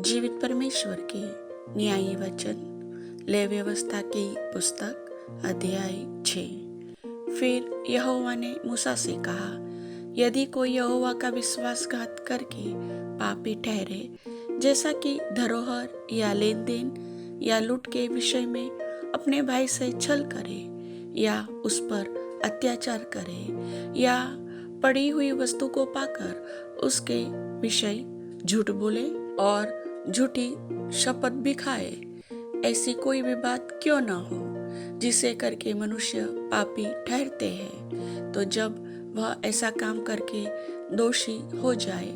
जीवित परमेश्वर के न्यायी वचन ले व्यवस्था की पुस्तक अध्याय 6। फिर यहोवा ने मूसा से कहा, यदि कोई यहोवा का विश्वासघात करके पापी ठहरे, जैसा कि धरोहर या लेन देन या लूट के विषय में अपने भाई से छल करे या उस पर अत्याचार करे या पड़ी हुई वस्तु को पाकर उसके विषय झूठ बोले और झूठी शपथ भी खाए, ऐसी कोई भी बात क्यों न हो जिसे करके मनुष्य पापी ठहरते हैं, तो जब वह ऐसा काम करके दोषी हो जाए,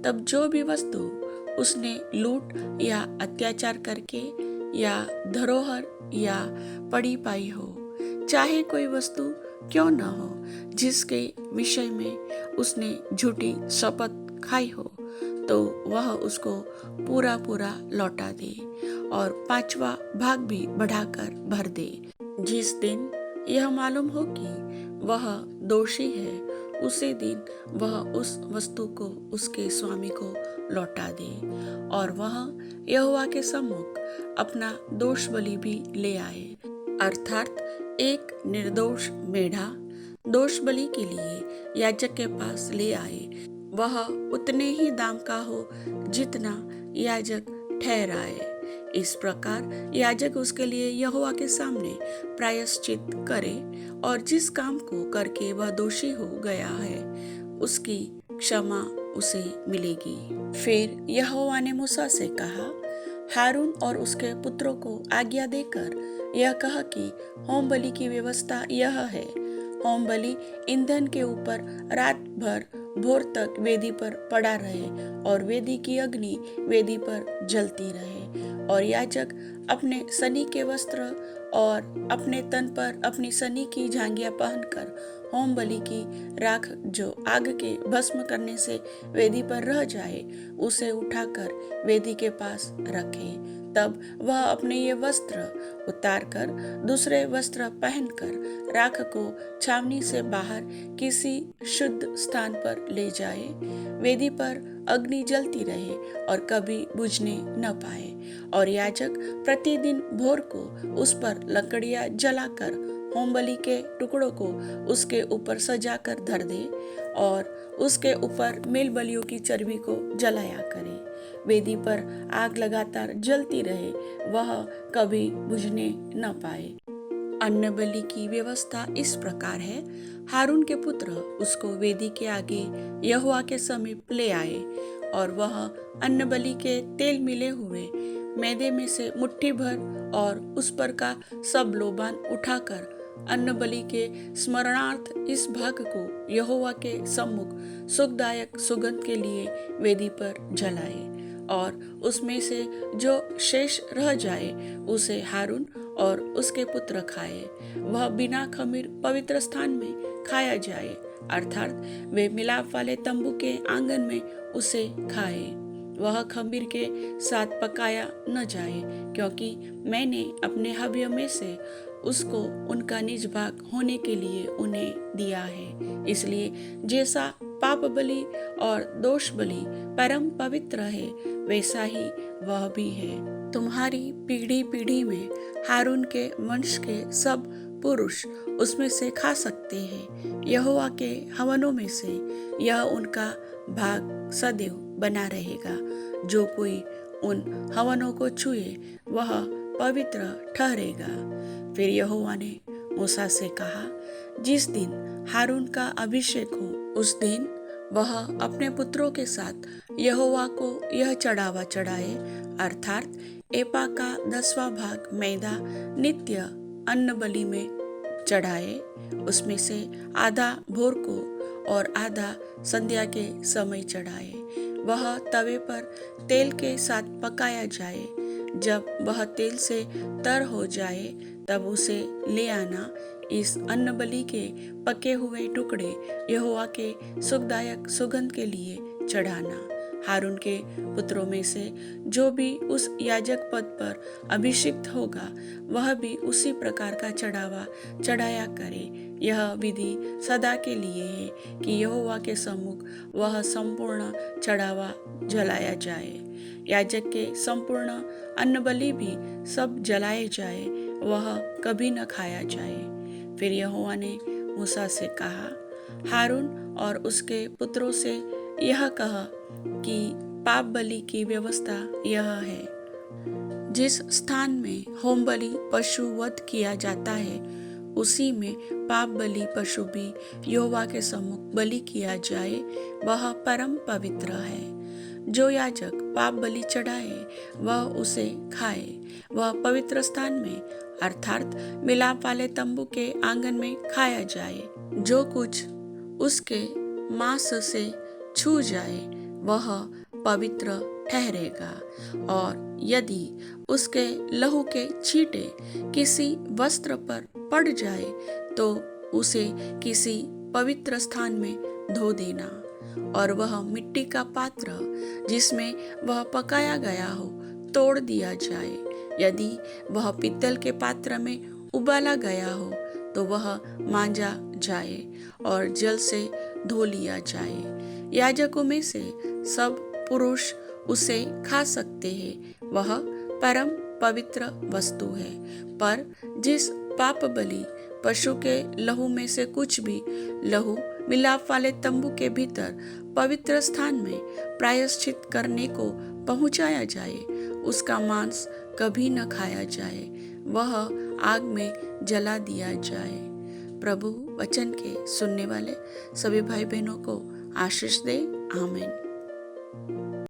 तब जो भी वस्तु उसने लूट या अत्याचार करके या धरोहर या पड़ी पाई हो, चाहे कोई वस्तु क्यों न हो जिसके विषय में उसने झूठी शपथ खाई हो, तो वह उसको पूरा पूरा लौटा दे और 5वां भाग भी बढ़ाकर भर दे। जिस दिन यह मालूम हो कि वह दोषी है, उसी दिन वह उस वस्तु को उसके स्वामी को लौटा दे और वह यहोवा के सम्मुख अपना दोष बलि भी ले आए, अर्थात एक निर्दोष मेढ़ा दोष बलि के लिए याजक के पास ले आए। वह उतने ही दाम का हो जितना याजक ठहराए। इस प्रकार याजक उसके लिए यहोवा के सामने प्रायश्चित करे और जिस काम को करके वह दोषी हो गया है, उसकी क्षमा उसे मिलेगी। फिर यहोवा ने मूसा से कहा, हारून और उसके पुत्रों को आज्ञा देकर यह कहा कि होम बलि की व्यवस्था यह है, होम बलि ईंधन के ऊपर रात भर भोर तक वेदी पर पड़ा रहे और वेदी की अग्नि वेदी पर जलती रहे, और याजक अपने सनी के वस्त्र और अपने तन पर अपनी सनी की झांगियां पहनकर होम बलि की राख जो आग के भस्म करने से वेदी पर रह जाए, उसे उठाकर वेदी के पास रखे। तब वह अपने ये वस्त्र उतारकर दूसरे वस्त्र पहनकर राख को छावनी से बाहर किसी शुद्ध स्थान पर ले जाए। वेदी पर अग्नि जलती रहे और कभी बुझने न पाए, और याजक प्रतिदिन भोर को उस पर लकड़ियां जलाकर होम बलि के टुकड़ों को उसके ऊपर सजाकर धर दे और उसके ऊपर मेल बलियों की चर्बी को जलाया करे। वेदी पर आग लगातार जलती रहे, वह कभी बुझने न पाए। अन्न बलि की व्यवस्था इस प्रकार है, हारून के पुत्र उसको वेदी के आगे यहोवा के समीप ले आए और वह अन्न बलि के तेल मिले हुए मैदे में से मुट्ठी भर और उस पर का सब लोबान उठाकर अन्न बलि के स्मरणार्थ इस भाग को यहोवा के सम्मुख सुखदायक सुगंध के लिए वेदी पर जलाए, और उसमें से जो शेष रह जाए उसे हारून और उसके पुत्र खाए। वह बिना खमीर पवित्र स्थान में खाया जाए, अर्थात वे मिलाप वाले तंबू के आंगन में उसे खाए। वह खमीर के साथ पकाया न जाए, क्योंकि मैंने अपने हव्य में से उसको उनका निज भाग होने के लिए उन्हें दिया है। इसलिए जैसा पाप बलि और दोष बलि परम पवित्र है, वैसा ही वह भी है। तुम्हारी पीढ़ी पीढ़ी में हारून के वंश के सब पुरुष उसमें से खा सकते हैं। यहोवा के हवनों में से यह उनका भाग सदैव बना रहेगा। जो कोई उन हवनों को छुए वह पवित्र ठहरेगा। फिर यहोवा ने मूसा से कहा, जिस दिन हारून का अभिषेक हो, उस दिन वह अपने पुत्रों के साथ यहोवा को यह चढ़ावा चढ़ाए, अर्थात एपा का 10वां भाग मैदा नित्य अन्न बलि में चढ़ाए। उसमें से आधा भोर को और आधा संध्या के समय चढ़ाए। वह तवे पर तेल के साथ पकाया जाए। जब वह तेल से तर हो जाए, तब उसे ले आना। इस अन्न बलि के पके हुए टुकड़े यहोवा के सुखदायक सुगंध के लिए चढ़ाना। हारून के पुत्रों में से जो भी उस याजक पद पर अभिषिक्त होगा, वह भी उसी प्रकार का चढ़ावा चढ़ाया करे। यह विधि सदा के लिए है कि यहोवा के सम्मुख वह संपूर्ण चढ़ावा जलाया जाए। याजक के संपूर्ण अन्न बलि भी सब जलाए जाए, वह कभी न खाया जाए। फिर यहोवा ने मूसा से कहा, हारून और उसके पुत्रों से यह कह कि पाप बलि की व्यवस्था यह है, जिस स्थान में होम बलि पशु वध किया जाता है उसी में पाप बलि पशु भी यहोवा के सम्मुख बलि किया जाए, वह परम पवित्र है। जो याजक पाप बलि चढ़ाए वह उसे खाए। वह पवित्र स्थान में अर्थात मिलाप वाले तंबू के आंगन में खाया जाए। जो कुछ उसके मांस से छू जाए वह पवित्र ठहरेगा, और यदि उसके लहू के छींटे किसी वस्त्र पर पड़ जाए तो उसे किसी पवित्र स्थान में धो देना, और वह मिट्टी का पात्र जिसमें वह पकाया गया हो तोड़ दिया जाए। यदि वह पीतल के पात्र में उबाला गया हो तो वह मांजा जाए और जल से धो लिया जाए। याजकों में से सब पुरुष उसे खा सकते हैं, वह परम पवित्र वस्तु है। पर जिस पाप बलि पशु के लहू में से कुछ भी लहू मिलाप वाले तंबू के भीतर पवित्र स्थान में प्रायश्चित करने को पहुंचाया जाए, उसका मांस कभी न खाया जाए, वह आग में जला दिया जाए। प्रभु वचन के सुनने वाले सभी भाई बहनों को आशीष दे। आमीन।